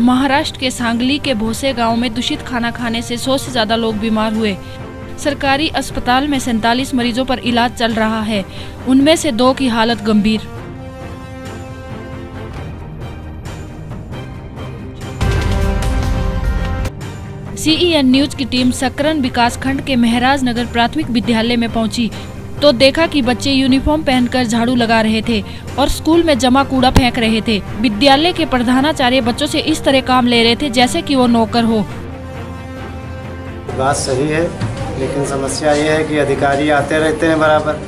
महाराष्ट्र के सांगली के भोसे गांव में दूषित खाना खाने से 100 से ज्यादा लोग बीमार हुए। सरकारी अस्पताल में 47 मरीजों पर इलाज चल रहा है, उनमें से 2 की हालत गंभीर। CEN न्यूज की टीम सकरन विकासखंड के महराज नगर प्राथमिक विद्यालय में पहुंची तो देखा कि बच्चे यूनिफॉर्म पहनकर झाड़ू लगा रहे थे और स्कूल में जमा कूड़ा फेंक रहे थे। विद्यालय के प्रधानाचार्य बच्चों से इस तरह काम ले रहे थे जैसे कि वो नौकर हो। बात सही है, लेकिन समस्या ये है कि अधिकारी आते रहते हैं बराबर,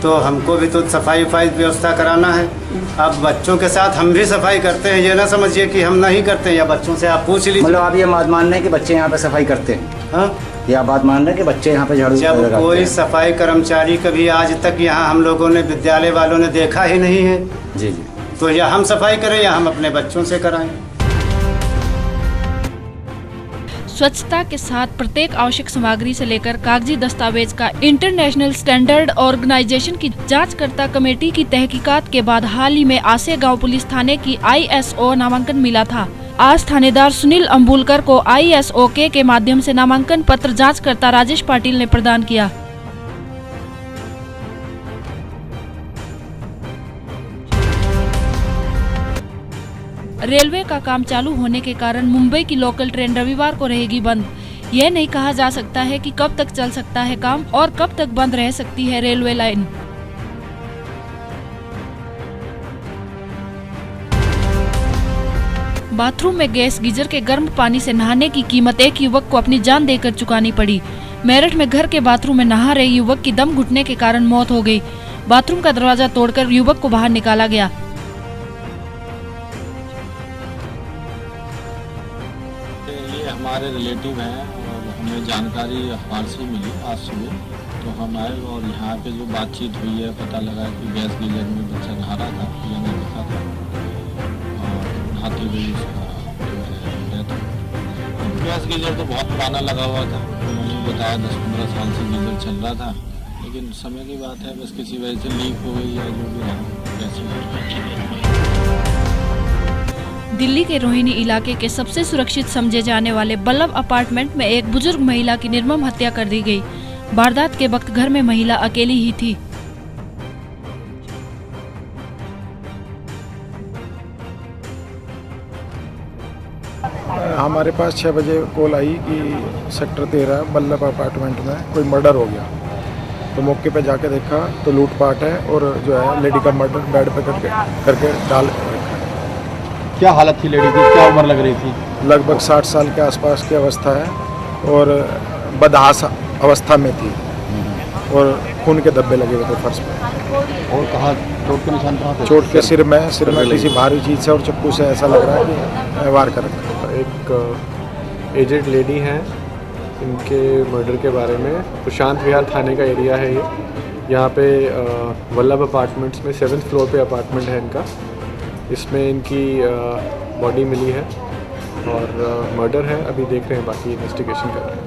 तो हमको भी तो सफाई व्यवस्था कराना है। अब बच्चों के साथ हम भी सफाई करते हैं, ये ना समझिए कि हम नहीं करते हैं। या बच्चों से आप पूछ लीजिए। मतलब आप ये बात मान रहे हैं कि बच्चे यहाँ पे सफाई करते हैं? हाँ, ये आप बात मान रहे हैं कि बच्चे यहाँ पे झाड़ू लगाते हैं? जब कोई सफाई कर्मचारी कभी आज तक यहाँ हम लोगों ने विद्यालय वालों ने देखा ही नहीं है। जी, तो या हम सफाई करें या हम अपने बच्चों से कराएं। स्वच्छता के साथ प्रत्येक आवश्यक सामग्री से लेकर कागजी दस्तावेज का इंटरनेशनल स्टैंडर्ड ऑर्गेनाइजेशन की जांचकर्ता कमेटी की तहकीकात के बाद हाल ही में आसे गांव पुलिस थाने की ISO नामांकन मिला था। आज थानेदार सुनील अंबुलकर को ISOK के माध्यम से नामांकन पत्र जांचकर्ता राजेश पाटिल ने प्रदान किया। रेलवे का काम चालू होने के कारण मुंबई की लोकल ट्रेन रविवार को रहेगी बंद। यह नहीं कहा जा सकता है कि कब तक चल सकता है काम और कब तक बंद रह सकती है रेलवे लाइन। बाथरूम में गैस गीजर के गर्म पानी से नहाने की कीमत एक युवक को अपनी जान देकर चुकानी पड़ी। मेरठ में घर के बाथरूम में नहा रहे युवक की दम घुटने के कारण मौत हो गई। बाथरूम का दरवाजा तोड़कर युवक को बाहर निकाला गया। हमारे रिलेटिव हैं और हमें जानकारी अखबार से मिली आज सुबह, तो हम आए और यहाँ पे जो बातचीत हुई है पता लगा कि गैस गीजर में बच्चा नहा रहा था, मैंने देखा था और नहाते हुए उसका डेथ हो गई। गैस गीजर तो बहुत पुराना लगा हुआ था, उन्होंने बताया 10-15 साल से गीजर चल रहा था, लेकिन समय की बात है, बस किसी वजह से लीक हो गई या जो भी रहा। दिल्ली के रोहिणी इलाके के सबसे सुरक्षित समझे जाने वाले बल्लभ अपार्टमेंट में एक बुजुर्ग महिला की निर्मम हत्या कर दी गई। वारदात के वक्त घर में महिला अकेली ही थी। हमारे पास 6 बजे कॉल आई कि सेक्टर 13 बल्लभ अपार्टमेंट में कोई मर्डर हो गया। तो मौके पे जाके देखा तो लूटपाट है और जो है लेडी का मर्डर बेड पे करके डाल। क्या हालत थी लेडी की, क्या उम्र लग रही थी? लगभग 60 साल के आसपास की अवस्था है और बदहास अवस्था में थी और खून के धब्बे लगे हुए थे फर्श पर। और कहाँ चोट के निशान कहाँ थे? चोट के सिर में किसी भारी चीज़ से और चप्पू से ऐसा लग रहा है कि वार कर रखा। एक एजेड लेडी हैं, इनके मर्डर के बारे में प्रशांत विहार थाने का एरिया है ये। यहाँ पे वल्लभ अपार्टमेंट्स में 7th फ्लोर पे अपार्टमेंट है इनका। इसमें इनकी बॉडी मिली है और मर्डर है, अभी देख रहे हैं, बाकी इन्वेस्टिगेशन कर रहे हैं।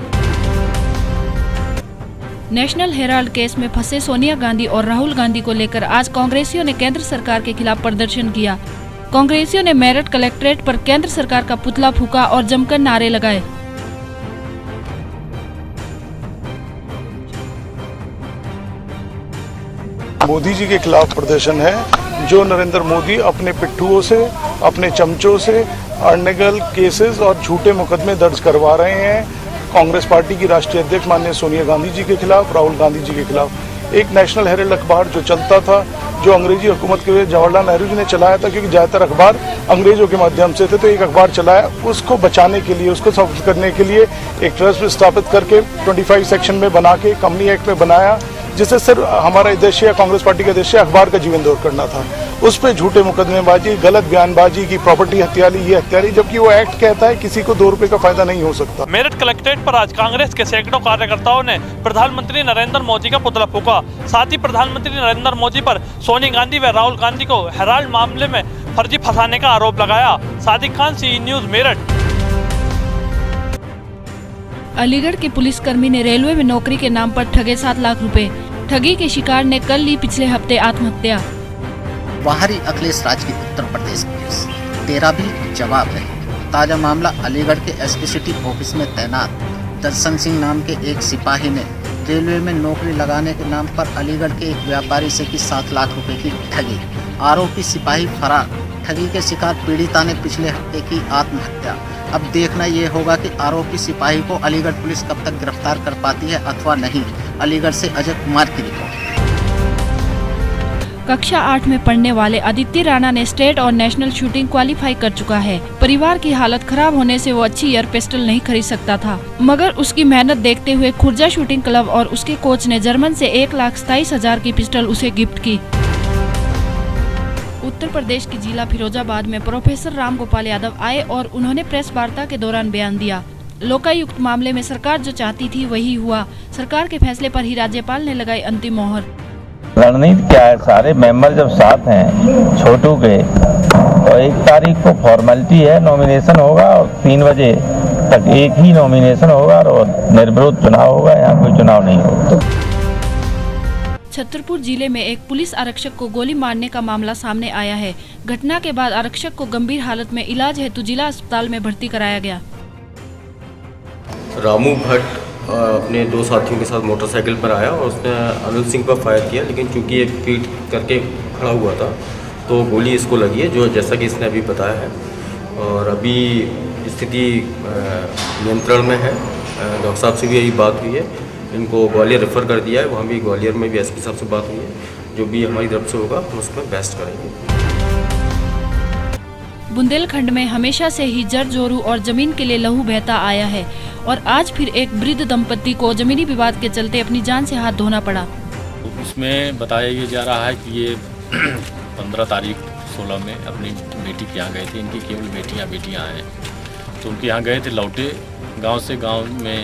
नेशनल हेराल्ड केस में फंसे सोनिया गांधी और राहुल गांधी को लेकर आज कांग्रेसियों ने केंद्र सरकार के खिलाफ प्रदर्शन किया। कांग्रेसियों ने मेरठ कलेक्ट्रेट पर केंद्र सरकार का पुतला फूंका और जमकर नारे लगाए। मोदी जी के खिलाफ प्रदर्शन है, जो नरेंद्र मोदी अपने पिट्ठुओं से, अपने चमचों से अनलीगल केसेस और झूठे मुकदमे दर्ज करवा रहे हैं कांग्रेस पार्टी की राष्ट्रीय अध्यक्ष माननीय सोनिया गांधी जी के खिलाफ, राहुल गांधी जी के खिलाफ। एक नेशनल हेराल्ड अखबार जो चलता था, जो अंग्रेजी हुकूमत के जवाहरलाल नेहरू जी ने चलाया था, क्योंकि ज़्यादातर अखबार अंग्रेजों के माध्यम से थे, तो एक अखबार चलाया, उसको बचाने के लिए, उसको सपोर्ट करने के लिए एक ट्रस्ट स्थापित करके 25 सेक्शन में बना के कंपनी एक्ट में बनाया, जिससे सिर्फ हमारा उद्देश्य कांग्रेस पार्टी का उद्देश्य अखबार का जीवन दौर करना था। उस पर झूठे मुकदमेबाजी, गलत बयानबाजी की, प्रॉपर्टी हत्याली, ये हत्याली, जबकि वो एक्ट कहता है किसी को 2 रुपए का फायदा नहीं हो सकता। मेरठ कलेक्ट्रेट पर आज कांग्रेस के सैकड़ों कार्यकर्ताओं ने प्रधानमंत्री नरेंद्र मोदी का पुतला फूंका। साथ ही प्रधानमंत्री नरेंद्र मोदी पर सोनिया गांधी व राहुल गांधी को हेराल्ड मामले में फर्जी फंसाने का आरोप लगाया। Sadiq Khan, CEN news, Meerut. अलीगढ़ के पुलिसकर्मी ने रेलवे में नौकरी के नाम पर ठगे 7 लाख रुपए। ठगी के शिकार ने कल ली पिछले हफ्ते आत्महत्या। बाहरी अखिलेश राज की उत्तर प्रदेश पुलिस तेरा भी जवाब नहीं। ताज़ा मामला अलीगढ़ के एसपी सिटी ऑफिस में तैनात दर्शन सिंह नाम के एक सिपाही ने रेलवे में नौकरी लगाने के नाम पर अलीगढ़ के एक व्यापारी से की 7 लाख रुपए की ठगी। आरोपी सिपाही फरार। ठगी के शिकार पीड़िता ने पिछले हफ्ते की आत्महत्या। अब देखना ये होगा कि आरोपी सिपाही को अलीगढ़ पुलिस कब तक गिरफ्तार कर पाती है अथवा नहीं। अलीगढ़ से अजय कुमार की रिपोर्ट। कक्षा 8 में पढ़ने वाले आदित्य राणा ने स्टेट और नेशनल शूटिंग क्वालिफाई कर चुका है। परिवार की हालत खराब होने से वो अच्छी एयर पिस्टल नहीं खरीद सकता था, मगर उसकी मेहनत देखते हुए खुर्जा शूटिंग क्लब और उसके कोच ने जर्मन से 1,27,000 की पिस्टल उसे गिफ्ट की। उत्तर प्रदेश की जिला फिरोजाबाद में प्रोफेसर राम गोपाल यादव आए और उन्होंने प्रेस वार्ता के दौरान बयान दिया। लोकायुक्त मामले में सरकार जो चाहती थी वही हुआ। सरकार के फैसले पर ही राज्यपाल ने लगाई अंतिम मोहर। रणनीति क्या है, सारे मेंबर जब साथ हैं छोटू के, तो 1 तारीख को फॉर्मेलिटी है, नॉमिनेशन होगा और 3 बजे तक एक ही नॉमिनेशन होगा और निर्विरोध चुनाव होगा, यहाँ कोई चुनाव नहीं होगा। छतरपुर जिले में एक पुलिस आरक्षक को गोली मारने का मामला सामने आया है। घटना के बाद आरक्षक को गंभीर हालत में इलाज हेतु जिला अस्पताल में भर्ती कराया गया। रामू भट्ट अपने 2 साथियों के साथ मोटरसाइकिल पर आया और उसने अनिल सिंह पर फायर किया, लेकिन चूंकि ये पीट करके खड़ा हुआ था तो गोली इसको लगी है, जो जैसा कि इसने अभी बताया है। और अभी स्थिति नियंत्रण में है। डॉक्टर साहब से भी यही बात हुई है, इनको ग्वालियर रेफ़र कर दिया है। वहाँ भी ग्वालियर में भी एसपी साहब से बात हुई है। जो भी हमारी तरफ से होगा हम उसमें बेस्ट करेंगे। बुंदेलखंड में हमेशा से ही जर जोरू और जमीन के लिए लहू बहता आया है और आज फिर एक वृद्ध दंपति को जमीनी विवाद के चलते अपनी जान से हाथ धोना पड़ा। उसमें बताया ये जा रहा है कि ये 15 तारीख 16 में अपनी बेटी के यहाँ गए थे। इनकी केवल बेटियाँ हैं, तो उनके यहाँ गए थे, लौटे गांव से। गांव में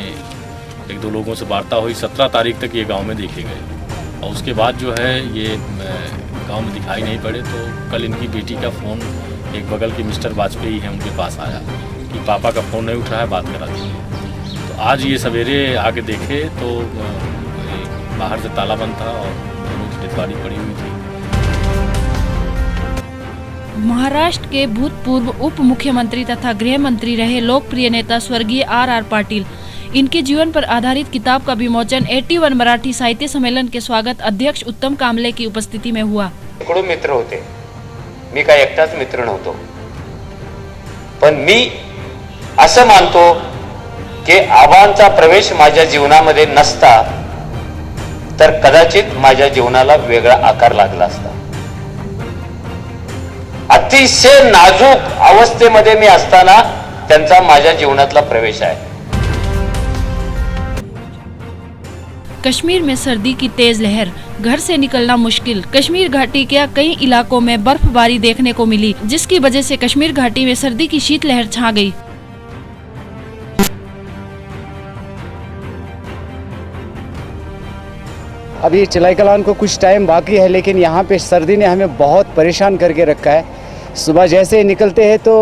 1-2 लोगों से वार्ता हुई। 17 तारीख तक ये गांव में देखे गए और उसके बाद जो है ये गांव में दिखाई नहीं पड़े। तो कल इनकी बेटी का फ़ोन एक बगल के मिस्टर वाजपेयी हैं उनके पास आया कि पापा का फ़ोन नहीं उठा है, बात करा दीजिए। तो आज ये सवेरे आके देखे तो बाहर से ताला बंद था और दोनों की डेड बॉडी पड़ी हुई थी। महाराष्ट्र के भूतपूर्व उप मुख्यमंत्री तथा गृह मंत्री रहे लोकप्रिय नेता स्वर्गीय R.R. पाटिल, इनके जीवन पर आधारित किताब का विमोचन 81 मराठी साहित्य सम्मेलन के स्वागत अध्यक्ष उत्तम कांबले की उपस्थिति में हुआ। शेकडो मित्र होते, मी काय एकटाच मित्र नव्हतो, पण मी असं मानतो की आबांचा प्रवेश माझ्या जीवनामध्ये नसता तर कदाचित माझ्या जीवनाला वेगळा आकार लागला असता। अतिशय नाजूक अवस्थेमध्ये मी असताना त्यांचा माझ्या जीवनातला प्रवेश आहे। कश्मीर में सर्दी की तेज लहर, घर से निकलना मुश्किल। कश्मीर घाटी के कई इलाकों में बर्फबारी देखने को मिली, जिसकी वजह से कश्मीर घाटी में सर्दी की शीतलहर छा गई। अभी चिलाई-कलान को कुछ टाइम बाकी है, लेकिन यहाँ पे सर्दी ने हमें बहुत परेशान करके रखा है। सुबह जैसे ही निकलते हैं तो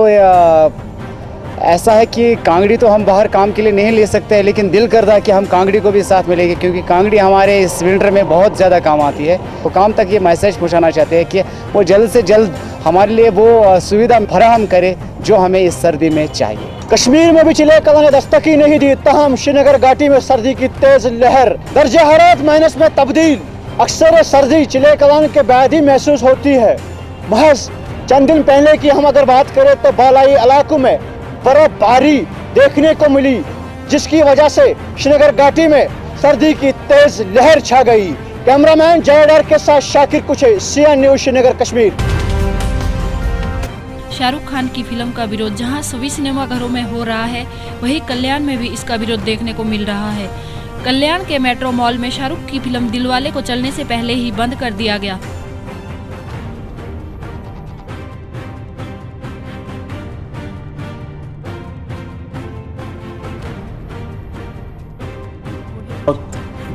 ऐसा है कि कांगड़ी तो हम बाहर काम के लिए नहीं ले सकते हैं, लेकिन दिल करता है कि हम कांगड़ी को भी साथ में लेंगे, क्योंकि कांगड़ी हमारे इस विंटर में बहुत ज़्यादा काम आती है। तो काम तक ये मैसेज पहुँचाना चाहते हैं कि वो जल्द से जल्द हमारे लिए वो सुविधा फराहम करे जो हमें इस सर्दी में चाहिए। कश्मीर में भी चिलाई-कलान ने दस्तक ही नहीं दी, तहम श्रीनगर घाटी में सर्दी की तेज लहर, दर्जे हरारत माइनस में तब्दील। अक्सर सर्दी चिलाई-कलान के बाद ही महसूस होती है। महज चंद दिन पहले की हम अगर बात करें तो बालाई इलाकों में बर्फबारी देखने को मिली, जिसकी वजह से श्रीनगर घाटी में सर्दी की तेज लहर छा गई। कैमरामैन जयडर के साथ शाकिर कुछे, CN न्यूज़ श्रीनगर कश्मीर। शाहरुख खान की फिल्म का विरोध जहां सभी सिनेमाघरों में हो रहा है, वहीं कल्याण में भी इसका विरोध देखने को मिल रहा है। कल्याण के मेट्रो मॉल में शाहरुख की फिल्म दिलवाले को चलने से पहले ही बंद कर दिया गया।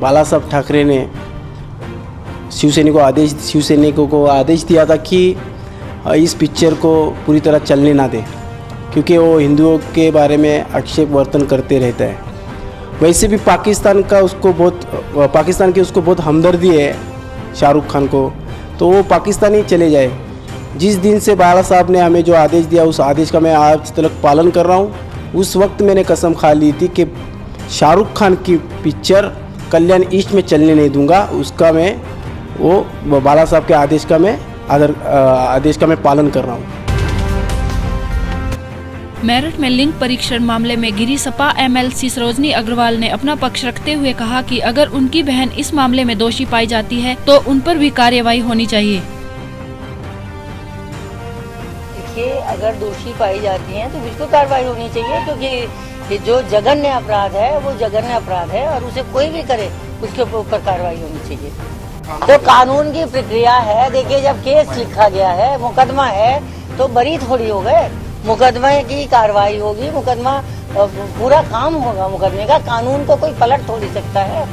बाला साहब ठाकरे ने शिवसैनिकों को आदेश दिया था कि इस पिक्चर को पूरी तरह चलने ना दे, क्योंकि वो हिंदुओं के बारे में आक्षेप वर्तन करते रहता है। वैसे भी पाकिस्तान की उसको बहुत हमदर्दी है शाहरुख खान को, तो वो पाकिस्तान ही चले जाए। जिस दिन से बाला साहब ने हमें जो आदेश दिया उस आदेश का मैं आज तक पालन कर रहा हूँ। उस वक्त मैंने कसम खा ली थी कि शाहरुख खान की पिक्चर कल्याण ईस्ट में चलने नहीं दूंगा। उसका मैं वो बाला साहब के आदेश का मैं पालन कर रहा हूँ। मेरठ में लिंग परीक्षण मामले में गिरी सपा एमएलसी सरोजनी अग्रवाल ने अपना पक्ष रखते हुए कहा कि अगर उनकी बहन इस मामले में दोषी पाई जाती है तो उन पर भी कार्रवाई होनी चाहिए। देखिए, अगर दोषी पाई जाती हैं तो बिल्कुल कार्रवाई होनी चाहिए, क्योंकि जो जघन्य अपराध है वो जघन्य अपराध है और उसे कोई भी करे उसके ऊपर कार्रवाई होनी चाहिए। तो कानून की प्रक्रिया है। देखिए, जब केस लिखा गया है, मुकदमा है, तो बरी थोड़ी हो गए। मुकदमे की कार्रवाई होगी, मुकदमा पूरा काम होगा मुकदमे का। कानून को कोई पलट थोड़ी सकता है।